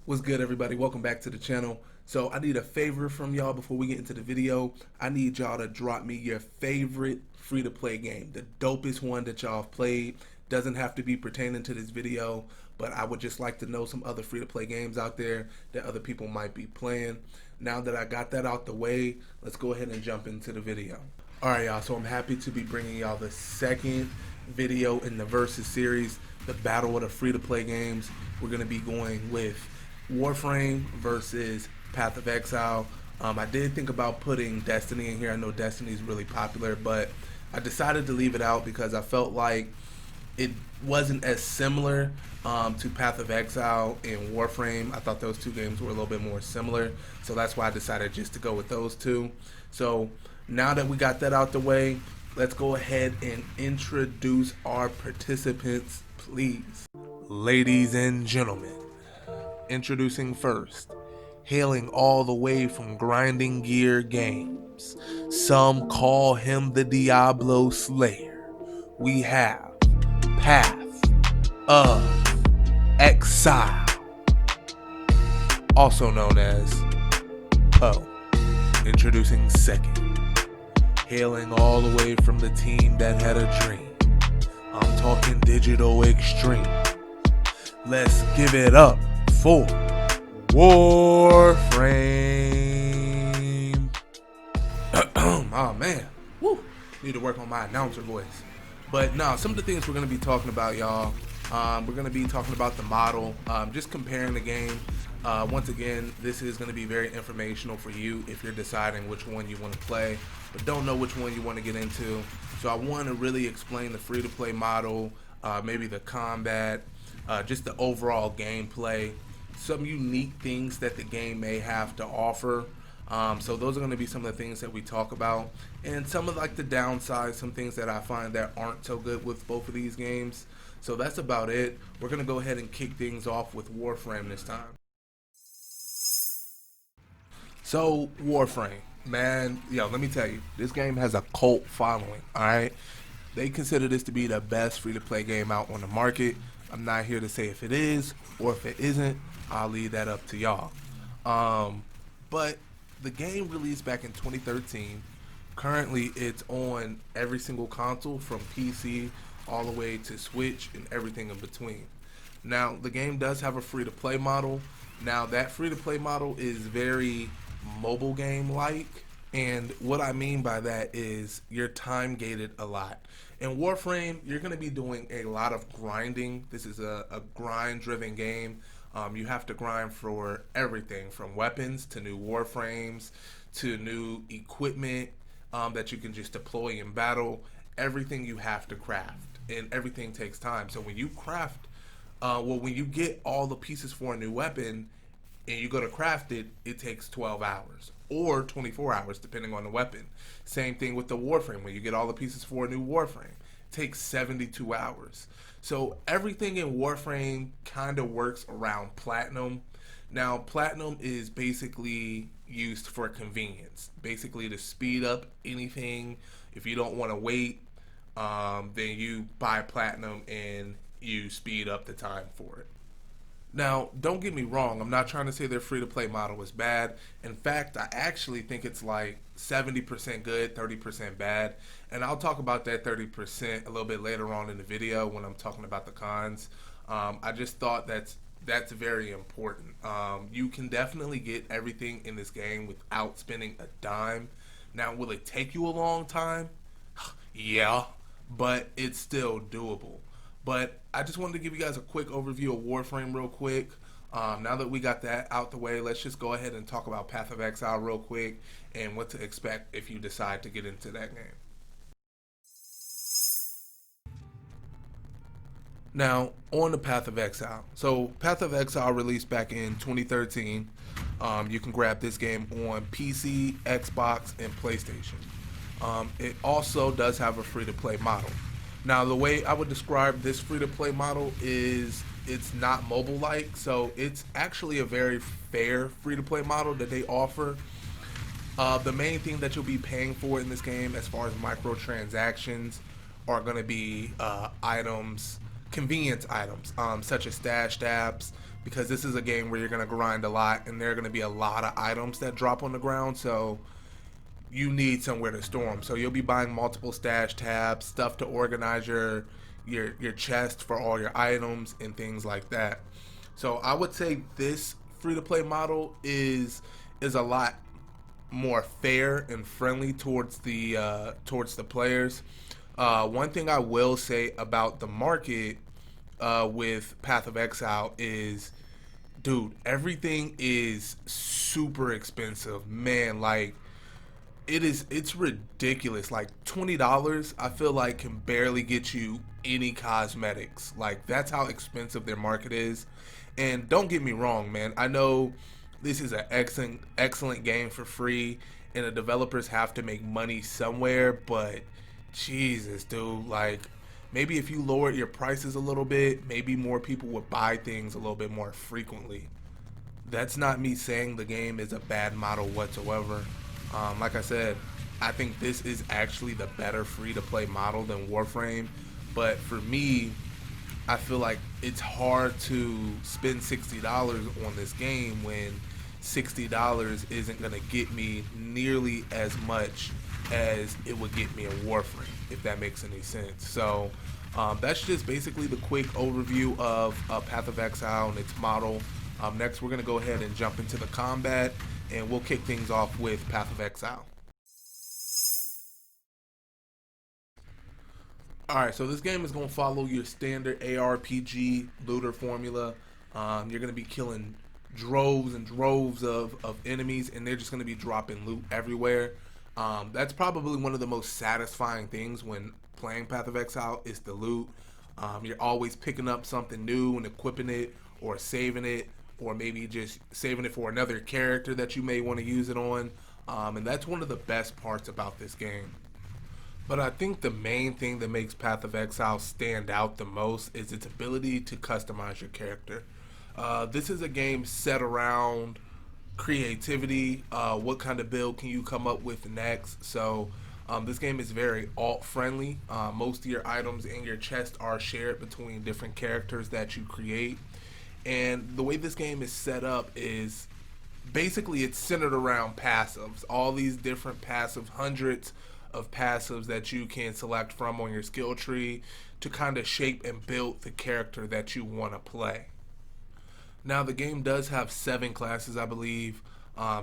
What's good, everybody? Welcome back to the channel. So I need a favor from y'all before we get into the video. I need y'all to drop me your favorite free-to-play game, the dopest one that y'all have played. Doesn't have to be pertaining to this video, but I would just like to know some other free-to-play games out there that other people might be playing. Now that I got that out the way, let's go ahead and jump into the video. Alright, y'all, so I'm happy to be bringing y'all the second video in the Versus series, the battle of the free-to-play games. We're going to be going with Warframe versus Path of Exile. I did think about putting Destiny in here. I know Destiny is really popular, but I decided to leave it out because I felt like it wasn't as similar to Path of Exile and Warframe. I thought those two games were a little bit more similar, so that's why I decided just to go with those two. So now that we got that out the way, let's go ahead and introduce our participants, please. Ladies and gentlemen, introducing first, hailing all the way from Grinding Gear Games, some call him the Diablo Slayer, we have Path of Exile, also known as Poe. Introducing second, hailing all the way from the team that had a dream, I'm talking Digital Extreme. Let's give it up for Warframe. Oh man, woo! Need to work on my announcer voice. But no, some of the things we're going to be talking about, y'all. We're going to be talking about the model, just comparing the game. Once again, this is going to be very informational for you if you're deciding which one you want to play, but don't know which one you want to get into. So I want to really explain the free-to-play model, maybe the combat, just the overall gameplay, some unique things that the game may have to offer. So those are going to be some of the things that we talk about, and some of like the downsides, some things that I find that aren't so good with both of these games. So that's about it. We're going to go ahead and kick things off with Warframe this time. So Warframe, man, yo, let me tell you, this game has a cult following, alright? They consider this to be the best free-to-play game out on the market. I'm not here to say if it is or if it isn't. I'll leave that up to y'all. But the game released back in 2013. Currently, it's on every single console from PC all the way to Switch and everything in between. Now, the game does have a free-to-play model. Now, that free-to-play model is very mobile game-like. And what I mean by that is you're time gated a lot. In Warframe, you're going to be doing a lot of grinding. This is a grind-driven game. You have to grind for everything from weapons to new warframes to new equipment that you can just deploy in battle. Everything you have to craft, and everything takes time. So when you craft, when you get all the pieces for a new weapon and you go to craft it, it takes 12 hours or 24 hours depending on the weapon. Same thing with the warframe. When you get all the pieces for a new warframe, it takes 72 hours. So everything in Warframe kind of works around platinum. Now, platinum is basically used for convenience, basically to speed up anything. If you don't want to wait, then you buy platinum and you speed up the time for it. Now, don't get me wrong, I'm not trying to say their free-to-play model is bad. In fact, I actually think it's like 70% good, 30% bad. And I'll talk about that 30% a little bit later on in the video when I'm talking about the cons. I just thought that's very important. You can definitely get everything in this game without spending a dime. Now, will it take you a long time? Yeah, but it's still doable. But I just wanted to give you guys a quick overview of Warframe real quick. Now that we got that out the way, let's just go ahead and talk about Path of Exile real quick and what to expect if you decide to get into that game. Now, on the Path of Exile. So, Path of Exile released back in 2013. You can grab this game on PC, Xbox, and PlayStation. It also does have a free-to-play model. Now, the way I would describe this free-to-play model is it's not mobile-like, so it's actually a very fair free-to-play model that they offer. The main thing that you'll be paying for in this game as far as microtransactions are going to be items, convenience items, such as stashed apps, because this is a game where you're going to grind a lot and there are going to be a lot of items that drop on the ground. So you need somewhere to store them. So you'll be buying multiple stash tabs, stuff to organize your chest for all your items and things like that. So I would say this free to play model is a lot more fair and friendly towards the players. One thing I will say about the market with Path of Exile is, dude, everything is super expensive, man. Like it's ridiculous. Like $20, I feel like can barely get you any cosmetics. Like that's how expensive their market is. And don't get me wrong, man. I know this is an excellent game for free, and the developers have to make money somewhere. But Jesus, dude, like maybe if you lowered your prices a little bit, maybe more people would buy things a little bit more frequently. That's not me saying the game is a bad model whatsoever. Like I said, I think this is actually the better free-to-play model than Warframe. But for me, I feel like it's hard to spend $60 on this game when $60 isn't going to get me nearly as much as it would get me in Warframe, if that makes any sense. So that's just basically the quick overview of Path of Exile and its model. Next, we're going to go ahead and jump into the combat, and we'll kick things off with Path of Exile. Alright, so this game is going to follow your standard ARPG looter formula. You're going to be killing droves and droves of enemies, and they're just going to be dropping loot everywhere. That's probably one of the most satisfying things when playing Path of Exile is the loot. You're always picking up something new and equipping it, or saving it, or maybe just saving it for another character that you may want to use it on. And that's one of the best parts about this game. But I think the main thing that makes Path of Exile stand out the most is its ability to customize your character. This is a game set around creativity. What kind of build can you come up with next? So this game is very alt friendly. Most of your items in your chest are shared between different characters that you create. And the way this game is set up is basically it's centered around passives. All these different passive, hundreds of passives that you can select from on your skill tree to kind of shape and build the character that you want to play. Now the game does have 7 classes, I believe.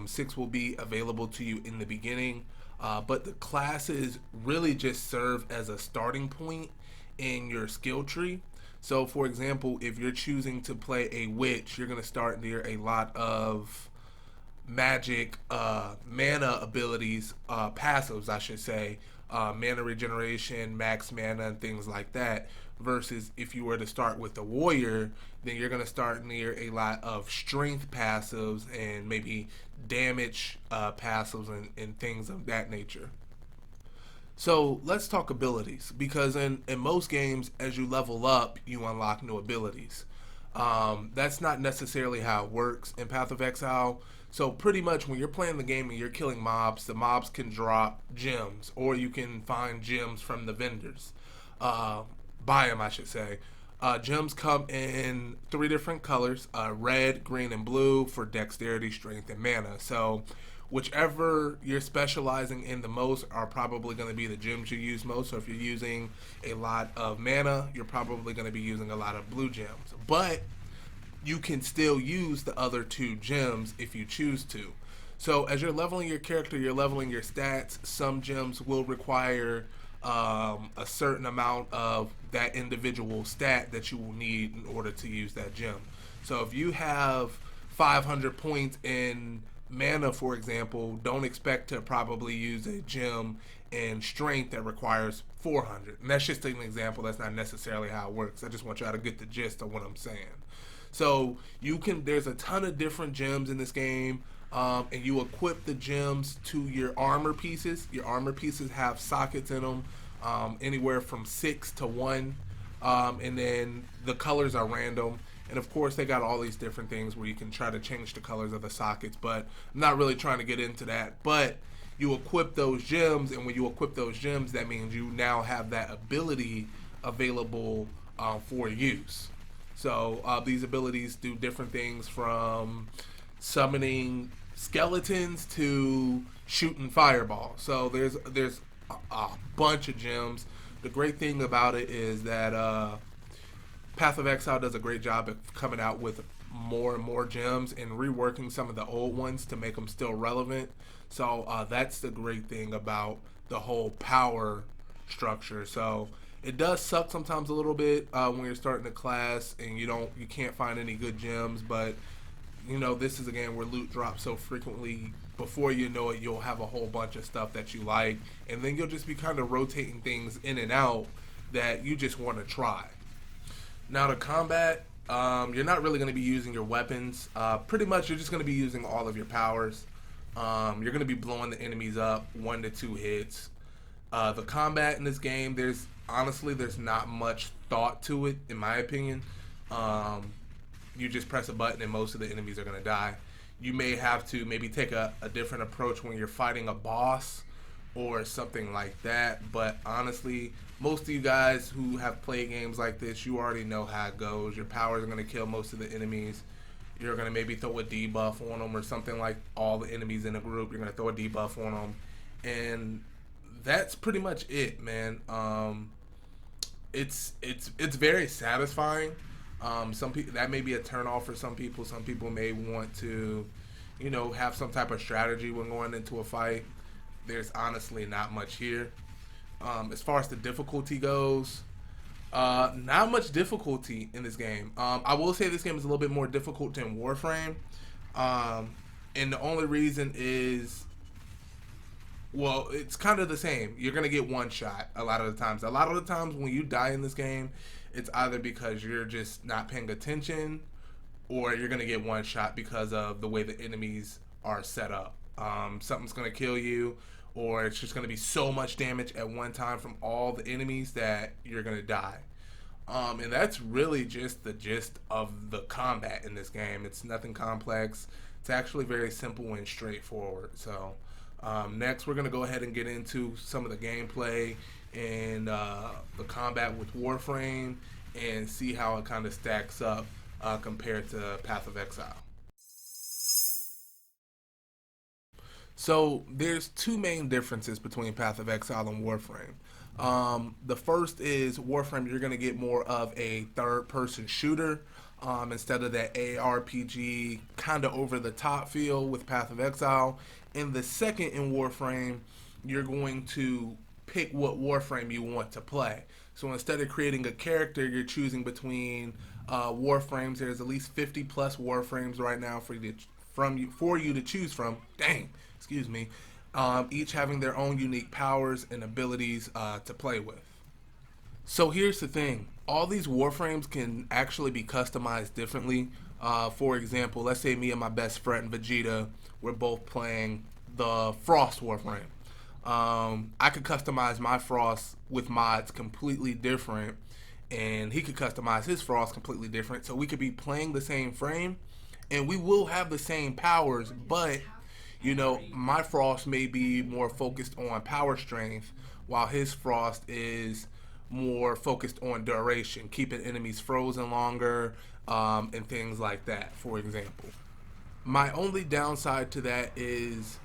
6 will be available to you in the beginning, but the classes really just serve as a starting point in your skill tree. So for example, if you're choosing to play a witch, you're going to start near a lot of magic mana abilities, passives I should say, mana regeneration, max mana, and things like that. Versus if you were to start with the warrior, then you're going to start near a lot of strength passives and maybe damage passives and things of that nature. So let's talk abilities, because in most games, as you level up, you unlock new abilities. That's not necessarily how it works in Path of Exile. So pretty much when you're playing the game and you're killing mobs, the mobs can drop gems, or you can find gems from the vendors. Buy them, I should say. Gems come in 3 different colors, red, green, and blue for dexterity, strength, and mana. So whichever you're specializing in the most are probably going to be the gems you use most. So if you're using a lot of mana, you're probably going to be using a lot of blue gems. But you can still use the other 2 gems if you choose to. So as you're leveling your character, you're leveling your stats. Some gems will require a certain amount of that individual stat that you will need in order to use that gem. So if you have 500 points in mana, for example, don't expect to probably use a gem in strength that requires 400. And that's just an example. That's not necessarily how it works. I just want y'all to get the gist of what I'm saying. So there's a ton of different gems in this game, and you equip the gems to your armor pieces. Your armor pieces have sockets in them, anywhere from 6 to 1, and then the colors are random. And of course, they got all these different things where you can try to change the colors of the sockets, but I'm not really trying to get into that. But you equip those gems, and when you equip those gems, that means you now have that ability available for use. So these abilities do different things from summoning skeletons to shooting fireballs. So there's a bunch of gems. The great thing about it is that Path of Exile does a great job of coming out with more and more gems and reworking some of the old ones to make them still relevant. So that's the great thing about the whole power structure. So it does suck sometimes a little bit when you're starting a class and you can't find any good gems, but this is a game where loot drops so frequently. Before you know it, you'll have a whole bunch of stuff that you like, and then you'll just be kind of rotating things in and out that you just want to try. Now the combat, you're not really going to be using your weapons. Pretty much, you're just going to be using all of your powers. You're going to be blowing the enemies up 1 to 2 hits. The combat in this game, there's not much thought to it, in my opinion. You just press a button and most of the enemies are going to die. You may have to maybe take a different approach when you're fighting a boss or something like that. But honestly, most of you guys who have played games like this, you already know how it goes. Your powers are going to kill most of the enemies. You're going to maybe throw a debuff on them or something like all the enemies in a group. You're going to throw a debuff on them. And that's pretty much it, man. It's very satisfying. Some people, that may be a turn off for some people. Some people may want to, have some type of strategy when going into a fight. There's honestly not much here. As far as the difficulty goes, not much difficulty in this game. I will say this game is a little bit more difficult than Warframe. And the only reason is, well, it's kind of the same. You're going to get one shot a lot of the times. A lot of the times when you die in this game, it's either because you're just not paying attention or you're going to get one shot because of the way the enemies are set up. Something's going to kill you, or it's just going to be so much damage at one time from all the enemies that you're going to die. And that's really just the gist of the combat in this game. It's nothing complex. It's actually very simple and straightforward. So next, we're going to go ahead and get into some of the gameplay and the combat with Warframe and see how it kind of stacks up compared to Path of Exile. So there's two main differences between Path of Exile and Warframe. The first is Warframe, you're going to get more of a third-person shooter instead of that ARPG kind of over-the-top feel with Path of Exile. And the second, in Warframe, you're going to pick what Warframe you want to play. So instead of creating a character, you're choosing between Warframes. There's at least 50 plus Warframes right now for you to choose from. Dang, excuse me. Each having their own unique powers and abilities to play with. So here's the thing. All these Warframes can actually be customized differently. For example, let's say me and my best friend Vegeta, we're both playing the Frost Warframe. I could customize my Frost with mods completely different, and he could customize his Frost completely different. So we could be playing the same frame, and we will have the same powers, but my Frost may be more focused on power strength, while his Frost is more focused on duration, keeping enemies frozen longer, and things like that, for example. My only downside to that is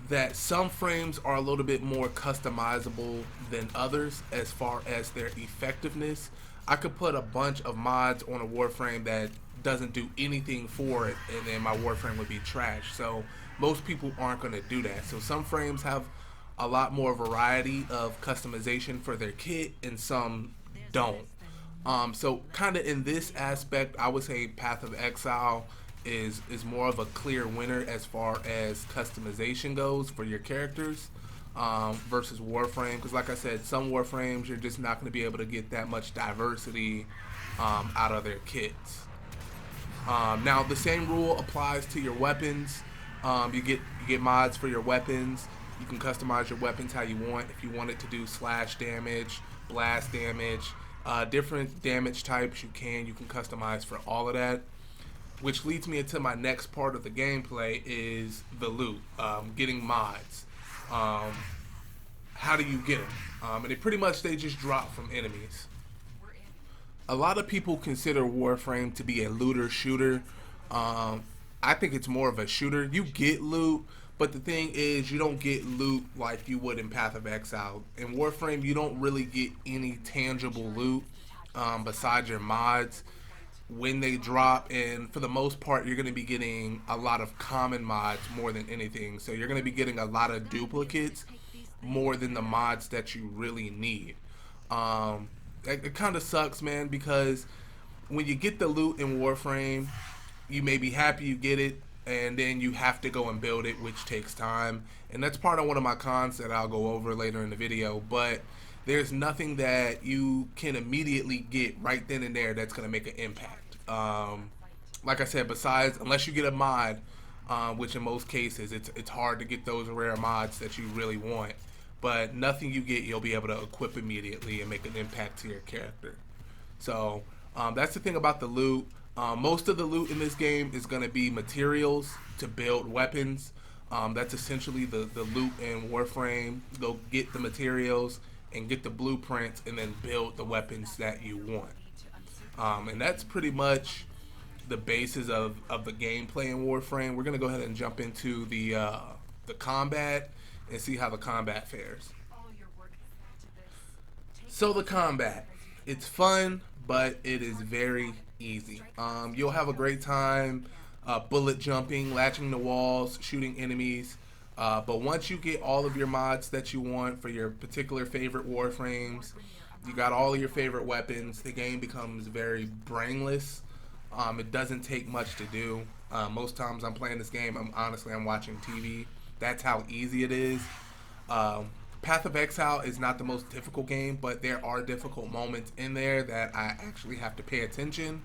that some frames are a little bit more customizable than others as far as their effectiveness. I could put a bunch of mods on a Warframe that doesn't do anything for it, and then my Warframe would be trash. So most people aren't going to do that. So some frames have a lot more variety of customization for their kit, and some don't. So kind of in this aspect, I would say Path of Exile is more of a clear winner as far as customization goes for your characters versus Warframe. Because like I said, some Warframes, you're just not going to be able to get that much diversity out of their kits. Now, the same rule applies to your weapons. You get mods for your weapons. You can customize your weapons how you want. If you want it to do slash damage, blast damage, different damage types, you can customize for all of that. Which leads me into my next part of the gameplay is the loot, getting mods. How do you get them? And pretty much they just drop from enemies. A lot of people consider Warframe to be a looter shooter. Um, I think it's more of a shooter. You get loot, but the thing is, you don't get loot like you would in Path of Exile. In Warframe, you don't really get any tangible loot besides your mods when they drop, and for the most part you're going to be getting a lot of common mods more than anything, so you're going to be getting a lot of duplicates more than the mods that you really need. It kind of sucks, man, because when you get the loot in Warframe, you may be happy you get it, and then you have to go and build it, which takes time. And that's part of one of my cons that I'll go over later in the video. But there's nothing that you can immediately get right then and there that's going to make an impact. Like I said, besides, unless you get a mod, which in most cases it's hard to get those rare mods that you really want. But nothing you get, you'll be able to equip immediately and make an impact to your character. So that's the thing about the loot. Most of the loot in this game is going to be materials to build weapons. That's essentially the loot in Warframe. Go get the materials and get the blueprints and then build the weapons that you want. And that's pretty much the basis of the gameplay in Warframe. We're going to go ahead and jump into the combat and see how the combat fares. So the combat, it's fun, but it is very easy. You'll have a great time bullet jumping, latching the walls, shooting enemies. But once you get all of your mods that you want for your particular favorite Warframes, you got all of your favorite weapons, the game becomes very brainless. It doesn't take much to do. Most times I'm playing this game, I'm watching TV. That's how easy it is. Path of Exile is not the most difficult game, but there are difficult moments in there that I actually have to pay attention.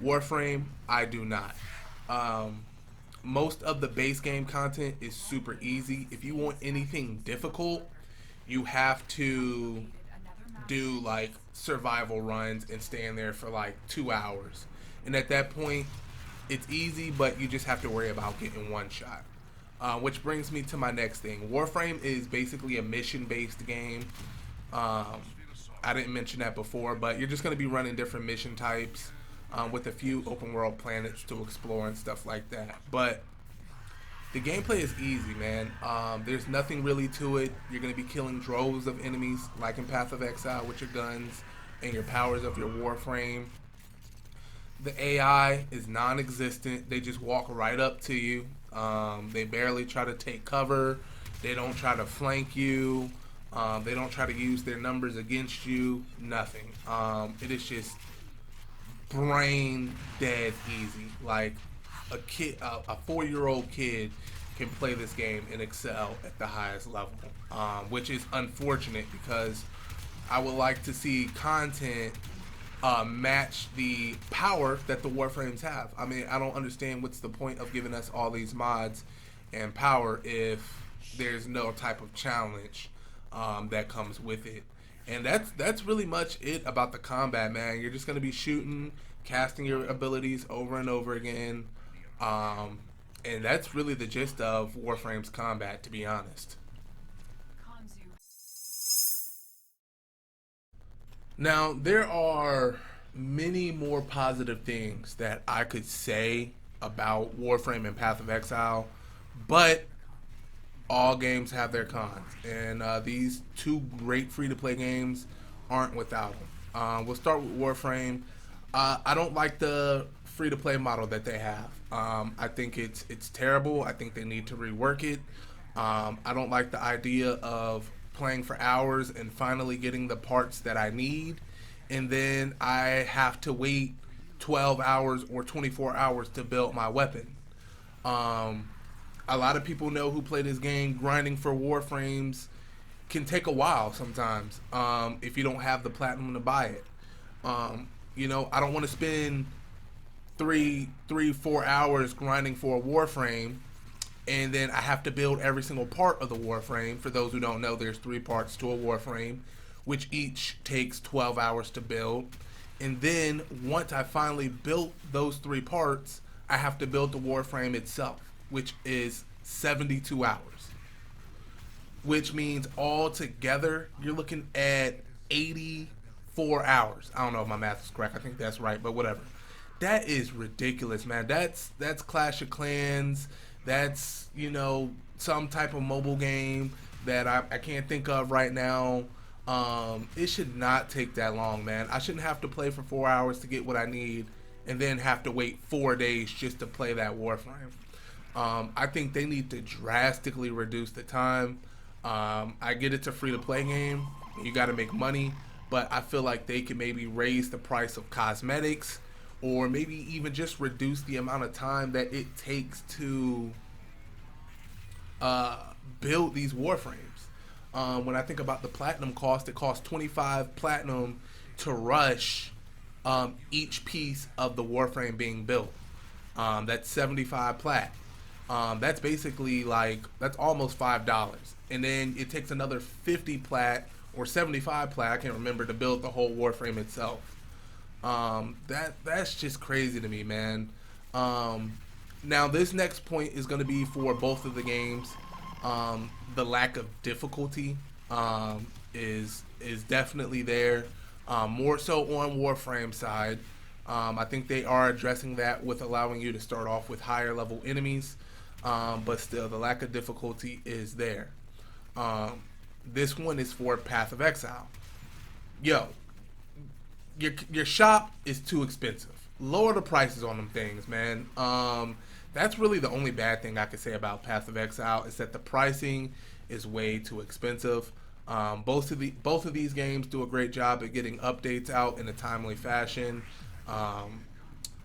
Warframe, I do not. Most of the base game content is super easy. If you want anything difficult, you have to do like survival runs and stay in there for like 2 hours. And at that point, it's easy, but you just have to worry about getting one shot. Which brings me to my next thing. Warframe is basically a mission-based game. I didn't mention that before, but you're just going to be running different mission types with a few open-world planets to explore and stuff like that. But the gameplay is easy, man. There's nothing really to it. You're going to be killing droves of enemies, like in Path of Exile, with your guns and your powers of your Warframe. The AI is non-existent. They just walk right up to you. They barely try to take cover. They don't try to flank you. They don't try to use their numbers against you. Nothing. It is just brain dead easy. Like a 4-year-old kid can play this game and excel at the highest level, which is unfortunate because I would like to see content match the power that the Warframes have. I mean, I don't understand what's the point of giving us all these mods and power if there's no type of challenge that comes with it. And that's really much it about the combat, man. You're just going to be shooting, casting your abilities over and over again. And that's really the gist of Warframe's combat, to be honest. Now, there are many more positive things that I could say about Warframe and Path of Exile, but all games have their cons, and these two great free-to-play games aren't without them. We'll start with Warframe. I don't like the free-to-play model that they have. I think it's terrible. I think they need to rework it. I don't like the idea of playing for hours and finally getting the parts that I need, and then I have to wait 12 hours or 24 hours to build my weapon. A lot of people know who play this game, grinding for Warframes can take a while sometimes if you don't have the platinum to buy it. I don't want to spend 4 hours grinding for a Warframe and then I have to build every single part of the Warframe. For those who don't know, there's 3 parts to a Warframe, which each takes 12 hours to build. And then once I finally built those 3 parts, I have to build the Warframe itself, which is 72 hours. Which means all together, you're looking at 80 4 hours. I don't know if my math is correct. I think that's right, but whatever. That is ridiculous, man. That's Clash of Clans. That's, some type of mobile game that I can't think of right now. It should not take that long, man. I shouldn't have to play for 4 hours to get what I need and then have to wait 4 days just to play that Warframe. I think they need to drastically reduce the time. I get it's a free-to-play game. You got to make money. But I feel like they could maybe raise the price of cosmetics, or maybe even just reduce the amount of time that it takes to build these Warframes. When I think about the platinum cost, it costs 25 platinum to rush each piece of the Warframe being built. That's 75 plat. That's basically that's almost $5. And then it takes another 50 plat or 75 plat, I can't remember, to build the whole Warframe itself. That's just crazy to me, man. Now this next point is going to be for both of the games. The lack of difficulty is definitely there. More so on Warframe side. I think they are addressing that with allowing you to start off with higher level enemies, but still the lack of difficulty is there. This one is for Path of Exile. Yo, your shop is too expensive. Lower the prices on them things, man. That's really the only bad thing I could say about Path of Exile, is that the pricing is way too expensive. Both of these games do a great job at getting updates out in a timely fashion. I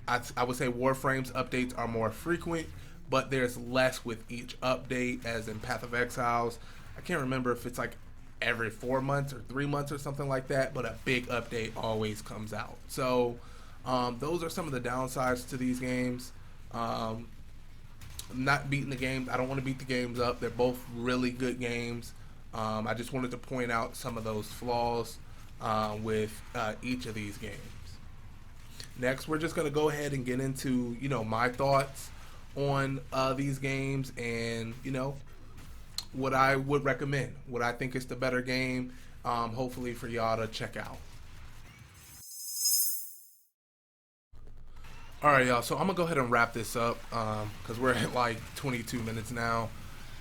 would say Warframe's updates are more frequent, but there's less with each update, as in Path of Exile's. I can't remember if it's like every 4 months or 3 months or something like that, but a big update always comes out. So those are some of the downsides to these games. Not beating the games. I don't want to beat the games up. They're both really good games. I just wanted to point out some of those flaws with each of these games. Next, we're just going to go ahead and get into, my thoughts on these games and, what I would recommend, what I think is the better game, hopefully for y'all to check out. All right, y'all, so I'm going to go ahead and wrap this up because we're at like 22 minutes now.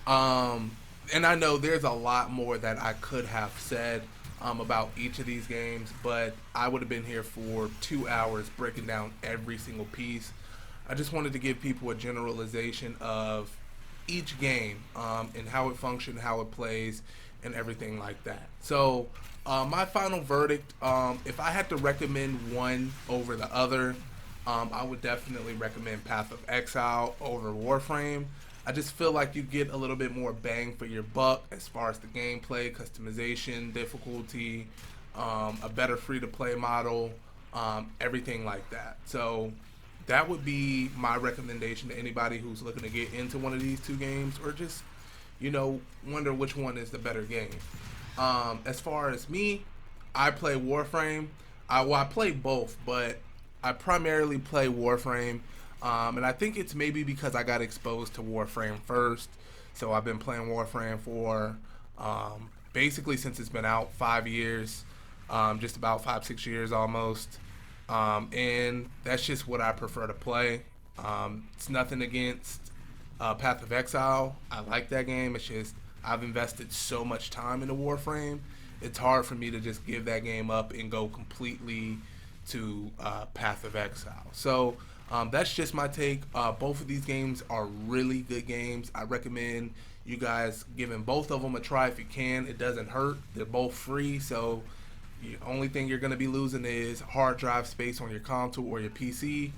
And I know there's a lot more that I could have said about each of these games, but I would have been here for 2 hours breaking down every single piece. I just wanted to give people a generalization of each game and how it functions, how it plays, and everything like that. So my final verdict, if I had to recommend one over the other, I would definitely recommend Path of Exile over Warframe. I just feel like you get a little bit more bang for your buck as far as the gameplay, customization, difficulty, a better free-to-play model, everything like that. So that would be my recommendation to anybody who's looking to get into one of these two games, or just, wonder which one is the better game. As far as me, I play Warframe. I play both, but I primarily play Warframe. And I think it's maybe because I got exposed to Warframe first. So I've been playing Warframe for basically since it's been out, 5 years, just about 5-6 years almost. And that's just what I prefer to play. It's nothing against Path of Exile. I like that game. It's just I've invested so much time into Warframe. It's hard for me to just give that game up and go completely to Path of Exile. So that's just my take. Both of these games are really good games. I recommend you guys giving both of them a try if you can. It doesn't hurt. They're both free, so the only thing you're going to be losing is hard drive space on your console or your PC.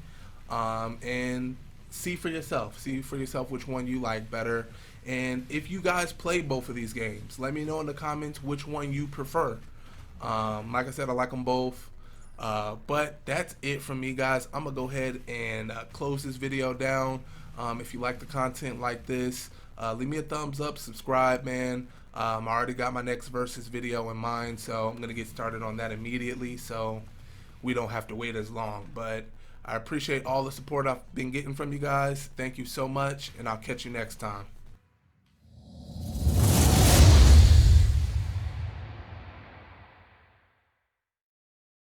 And see for yourself. See for yourself which one you like better. And if you guys play both of these games, let me know in the comments which one you prefer. Like I said, I like them both. But that's it from me, guys. I'm going to go ahead and close this video down. If you like the content like this, leave me a thumbs up, subscribe, man. I already got my next Versus video in mind, so I'm going to get started on that immediately so we don't have to wait as long. But I appreciate all the support I've been getting from you guys. Thank you so much, and I'll catch you next time.